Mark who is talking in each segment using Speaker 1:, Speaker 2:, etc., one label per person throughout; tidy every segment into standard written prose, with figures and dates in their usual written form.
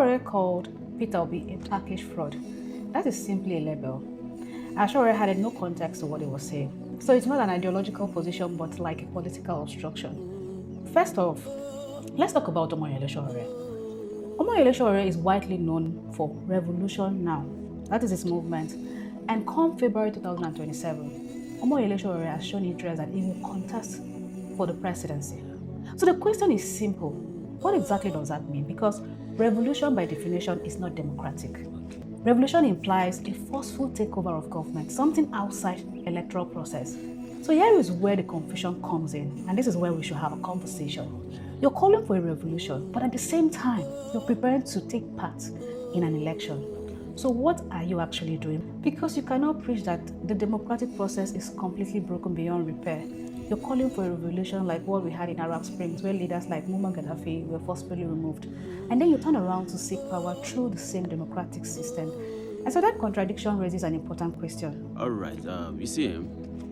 Speaker 1: Sowore called Peter Obi a Turkish fraud. That is simply a label. Sowore had no context to what he was saying. So it's not an ideological position, but like a political obstruction. First off, let's talk about Omoyele Sowore. Omoyele Sowore is widely known for Revolution Now. That is his movement. And come February 2027, Omoyele Sowore has shown interest that he will contest for the presidency. So the question is simple. What exactly does that mean? Because revolution by definition is not democratic. Revolution implies a forceful takeover of government, something outside electoral process. So here is where the confusion comes in, and this is where we should have a conversation. You're calling for a revolution, but at the same time, you're preparing to take part in an election. So what are you actually doing? Because you cannot preach that the democratic process is completely broken beyond repair. You're calling for a revolution like what we had in Arab Springs, where leaders like Muammar Gaddafi were forcibly removed. And then you turn around to seek power through the same democratic system. And so that contradiction raises an important question.
Speaker 2: All right. You see,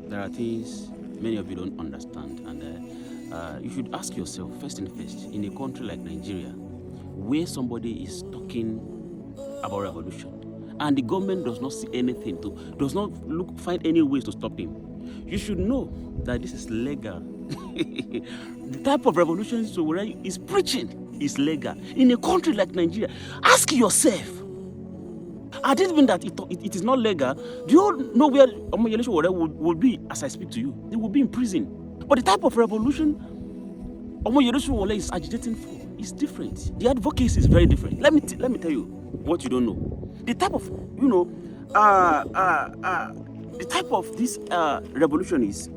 Speaker 2: there are things many of you don't understand. And you should ask yourself, first and first, in a country like Nigeria, where somebody is talking about revolution, and the government does not see anything, does not find any ways to stop him, you should know that this is legal. The type of revolution Sowore is preaching is legal. In a country like Nigeria, ask yourself, I didn't mean that it is not legal. Do you know where Omoyele Sowore would be as I speak to you? They will be in prison. But the type of revolution Omoyele Sowore is agitating for is different. The advocacy is very different. Let me tell you what you don't know. The type of, the type of this revolution is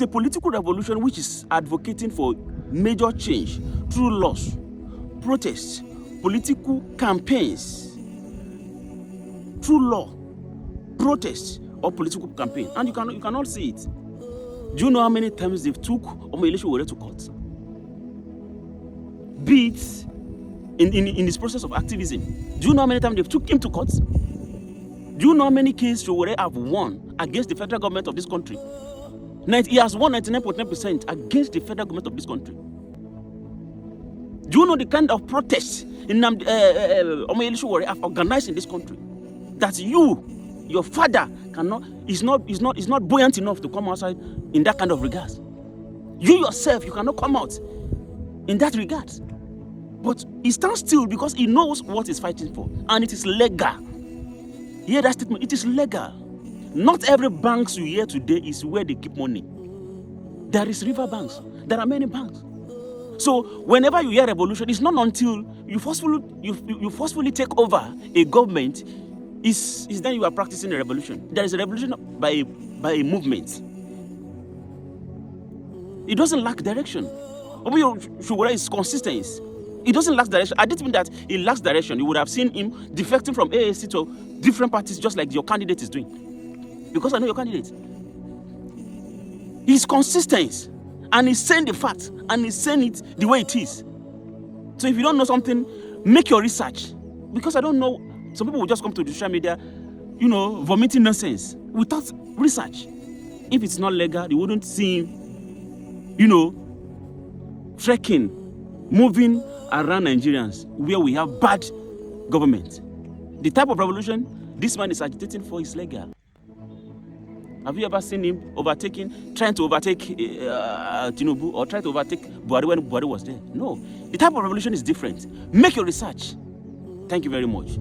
Speaker 2: a political revolution which is advocating for major change through laws, protests, political campaigns, through law, protests, or political campaign. And you cannot see it. Do you know how many times they've took Omoyele Sowore to court? Be it in this process of activism. Do you know how many times they've took him to court? Do you know how many cases Sowore have won against the federal government of this country? He has won 99.9% against the federal government of this country. Do you know the kind of protests Omoyele Sowore have organized in this country? That your father is not buoyant enough to come outside in that kind of regards. You yourself, you cannot come out in that regard. But he stands still because he knows what he's fighting for, and it is legal. Hear that statement? It is legal. Not every banks you hear today is where they keep money. There is river banks. There are many banks. So whenever you hear revolution, it's not until you forcefully take over a government is then you are practicing a revolution. There is a revolution by a movement. It doesn't lack direction. Omoyele Sowore is consistent. It doesn't lack direction. I didn't mean that he lacks direction. You would have seen him defecting from AAC to different parties just like your candidate is doing. Because I know your candidate. He's consistent. And he's saying the fact. And he's saying it the way it is. So if you don't know something, make your research. Because I don't know. Some people will just come to the social media, vomiting nonsense without research. If it's not legal, you wouldn't see him, trekking, moving around Nigerians where we have bad government. The type of revolution this man is agitating for is legal. Have you ever seen him trying to overtake Tinubu or trying to overtake Buhari when Buhari was there? No. The type of revolution is different. Make your research. Thank you very much.